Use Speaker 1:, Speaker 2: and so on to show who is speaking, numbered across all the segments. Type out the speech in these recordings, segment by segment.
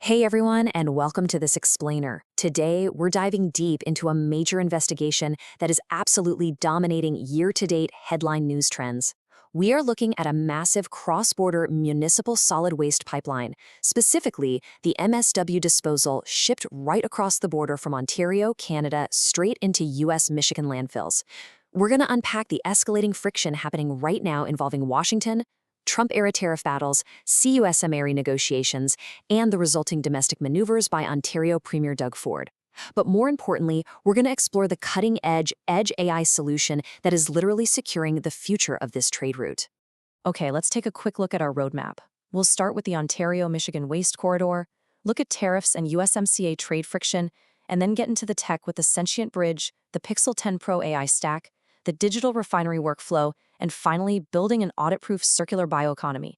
Speaker 1: Hey everyone, and welcome to this explainer. Today, we're diving deep into a major investigation that is absolutely dominating year-to-date headline news trends. We are looking at a massive cross-border municipal solid waste pipeline, specifically the MSW disposal shipped right across the border from Ontario, Canada, straight into U.S. Michigan landfills. We're going to unpack the escalating friction happening right now involving Washington, Trump-era tariff battles, CUSMA negotiations, and the resulting domestic maneuvers by Ontario Premier Doug Ford. But more importantly, we're going to explore the cutting-edge Edge AI solution that is literally securing the future of this trade route. Okay, let's take a quick look at our roadmap. We'll start with the Ontario-Michigan Waste Corridor, look at tariffs and USMCA trade friction, and then get into the tech with the Sentient Bridge, the Pixel 10 Pro AI stack, the digital refinery workflow, and finally, building an audit-proof circular bioeconomy.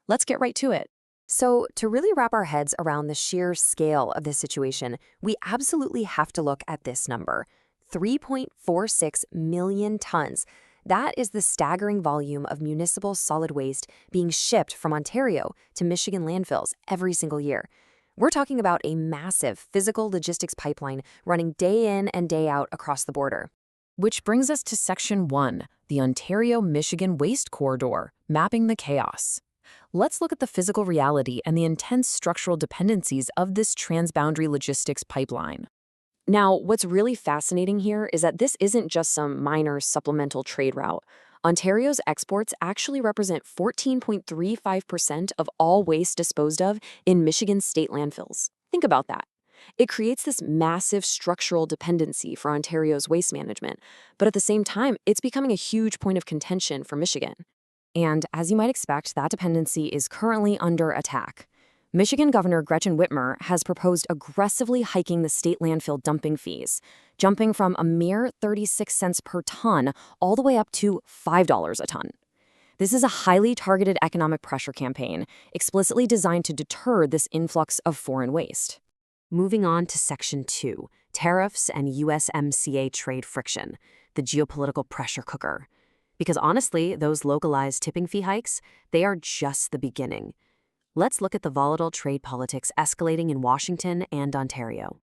Speaker 1: Let's get right to it.
Speaker 2: So, to really wrap our heads around the sheer scale of this situation, we absolutely have to look at this number, 3.46 million tons. That is the staggering volume of municipal solid waste being shipped from Ontario to Michigan landfills every single year. We're talking about a massive physical logistics pipeline running day in and day out across the border.
Speaker 1: Which brings us to Section 1, the Ontario-Michigan Waste Corridor, mapping the chaos. Let's look at the physical reality and the intense structural dependencies of this transboundary logistics pipeline. Now, what's really fascinating here is that this isn't just some minor supplemental trade route. Ontario's exports actually represent 14.35% of all waste disposed of in Michigan's state landfills. Think about that. It creates this massive structural dependency for Ontario's waste management, but at the same time, it's becoming a huge point of contention for Michigan. And as you might expect, that dependency is currently under attack. Michigan Governor Gretchen Whitmer has proposed aggressively hiking the state landfill dumping fees, jumping from a mere 36 cents per ton all the way up to $5 a ton. This is a highly targeted economic pressure campaign, explicitly designed to deter this influx of foreign waste. Moving on to Section 2, tariffs and USMCA trade friction, the geopolitical pressure cooker. Because honestly, those localized tipping fee hikes, they are just the beginning. Let's look at the volatile trade politics escalating in Washington and Ontario.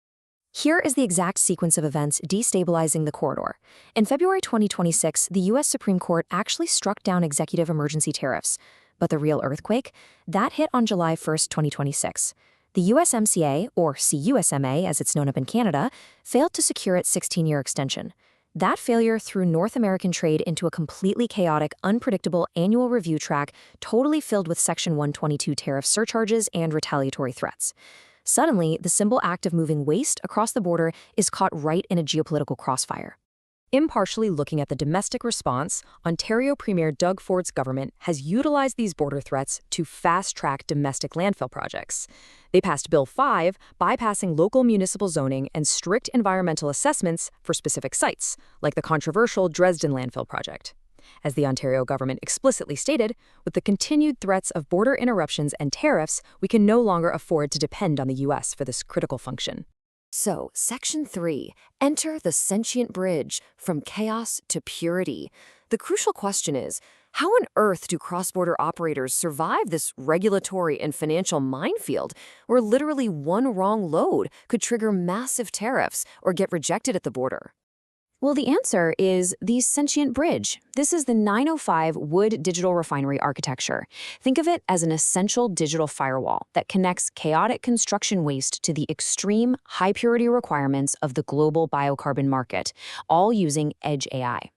Speaker 1: Here is the exact sequence of events destabilizing the corridor. In February 2026, the U.S. Supreme Court actually struck down executive emergency tariffs. But the real earthquake? That hit on July 1st, 2026. The USMCA, or CUSMA as it's known up in Canada, failed to secure its 16-year extension. That failure threw North American trade into a completely chaotic, unpredictable annual review track totally filled with Section 122 tariff surcharges and retaliatory threats. Suddenly, the simple act of moving waste across the border is caught right in a geopolitical crossfire. Impartially looking at the domestic response, Ontario Premier Doug Ford's government has utilized these border threats to fast-track domestic landfill projects. They passed Bill 5, bypassing local municipal zoning and strict environmental assessments for specific sites, like the controversial Dresden landfill project. As the Ontario government explicitly stated, with the continued threats of border interruptions and tariffs, we can no longer afford to depend on the U.S. for this critical function. So, Section 3, enter the sentient bridge from chaos to purity. The crucial question is, how on earth do cross-border operators survive this regulatory and financial minefield where literally one wrong load could trigger massive tariffs or get rejected at the border? Well, the answer is the Sentient Bridge. This is the 905 wood digital refinery architecture. Think of it as an essential digital firewall that connects chaotic construction waste to the extreme high-purity requirements of the global biocarbon market, all using Edge AI.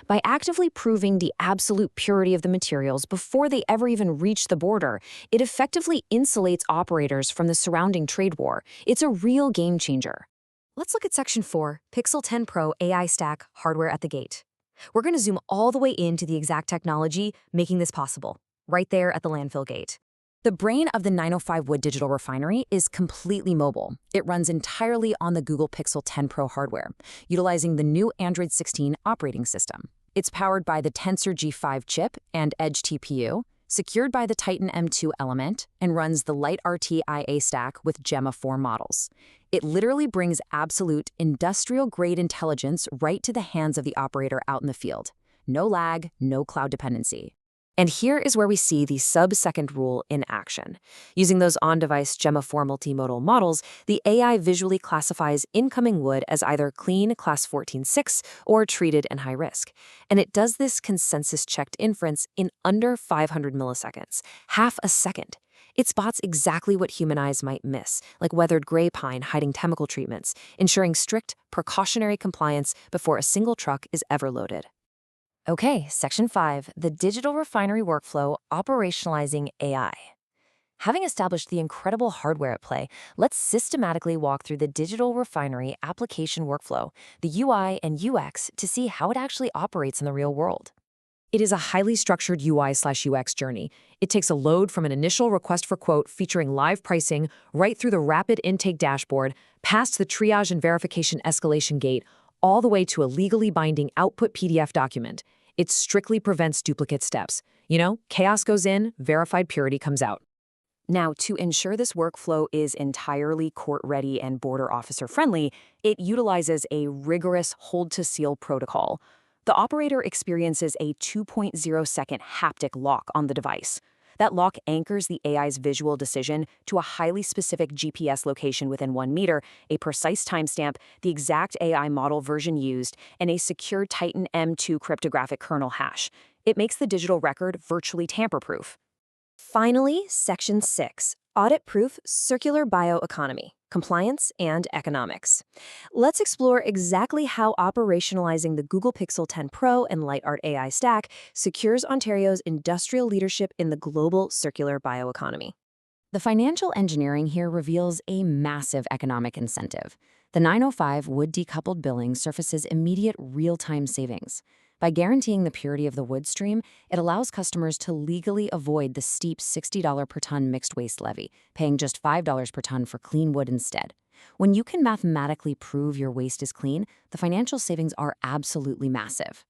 Speaker 1: By actively proving the absolute purity of the materials before they ever even reach the border, it effectively insulates operators from the surrounding trade war. It's a real game changer. Let's look at Section 4, Pixel 10 Pro AI Stack Hardware at the Gate. We're going to zoom all the way into the exact technology making this possible, right there at the landfill gate. The brain of the 905 Wood Digital Refinery is completely mobile. It runs entirely on the Google Pixel 10 Pro hardware, utilizing the new Android 16 operating system. It's powered by the Tensor G5 chip and Edge TPU, secured by the Titan M2 element, and runs the Light RT IA stack with Gemma 4 models. It literally brings absolute industrial-grade intelligence right to the hands of the operator out in the field. No lag, no cloud dependency. And here is where we see the sub-second rule in action. Using those on-device Gemma-4 multimodal models, the AI visually classifies incoming wood as either clean class 14-6 or treated and high risk. And it does this consensus-checked inference in under 500 milliseconds, half a second. It spots exactly what human eyes might miss, like weathered gray pine hiding chemical treatments, ensuring strict, precautionary compliance before a single truck is ever loaded. Okay, Section 5, the digital refinery workflow operationalizing AI. Having established the incredible hardware at play, let's systematically walk through the digital refinery application workflow, the UI and UX, to see how it actually operates in the real world. It is a highly structured UI/UX journey. It takes a load from an initial request for quote featuring live pricing right through the rapid intake dashboard, past the triage and verification escalation gate, all the way to a legally binding output PDF document. It strictly prevents duplicate steps. Chaos goes in, verified purity comes out. Now, to ensure this workflow is entirely court-ready and border officer-friendly, it utilizes a rigorous hold-to-seal protocol. The operator experiences a 2.0-second haptic lock on the device. That lock anchors the AI's visual decision to a highly specific GPS location within 1 meter, a precise timestamp, the exact AI model version used, and a secure Titan M2 cryptographic kernel hash. It makes the digital record virtually tamper-proof. Finally, Section 6, Audit-Proof Circular Bioeconomy, Compliance and Economics. Let's explore exactly how operationalizing the Google Pixel 10 Pro and LightArt AI stack secures Ontario's industrial leadership in the global circular bioeconomy. The financial engineering here reveals a massive economic incentive. The 905 wood decoupled billing surfaces immediate real-time savings. By guaranteeing the purity of the wood stream, it allows customers to legally avoid the steep $60 per ton mixed waste levy, paying just $5 per ton for clean wood instead. When you can mathematically prove your waste is clean, the financial savings are absolutely massive.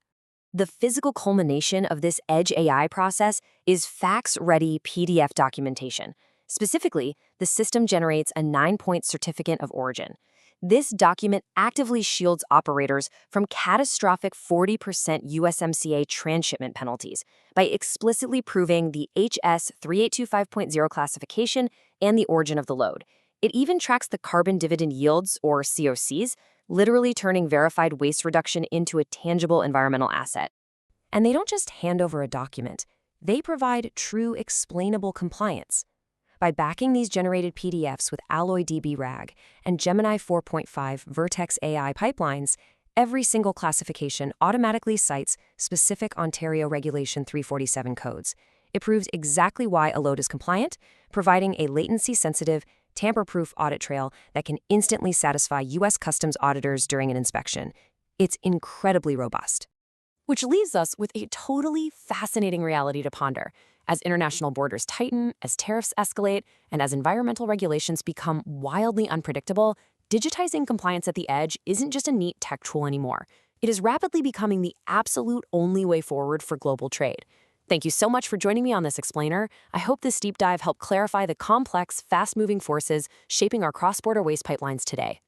Speaker 1: The physical culmination of this edge AI process is fax-ready PDF documentation. Specifically, the system generates a 9-point certificate of origin. This document actively shields operators from catastrophic 40% USMCA transshipment penalties by explicitly proving the HS 3825.0 classification and the origin of the load. It even tracks the carbon dividend yields, or COCs, literally turning verified waste reduction into a tangible environmental asset. And they don't just hand over a document. They provide true explainable compliance. By backing these generated PDFs with Alloy DB RAG and Gemini 4.5 Vertex AI pipelines, every single classification automatically cites specific Ontario Regulation 347 codes. It proves exactly why a load is compliant, providing a latency-sensitive, tamper-proof audit trail that can instantly satisfy U.S. Customs auditors during an inspection. It's incredibly robust. Which leaves us with a totally fascinating reality to ponder. As international borders tighten, as tariffs escalate, and as environmental regulations become wildly unpredictable, digitizing compliance at the edge isn't just a neat tech tool anymore. It is rapidly becoming the absolute only way forward for global trade. Thank you so much for joining me on this explainer. I hope this deep dive helped clarify the complex, fast-moving forces shaping our cross-border waste pipelines today.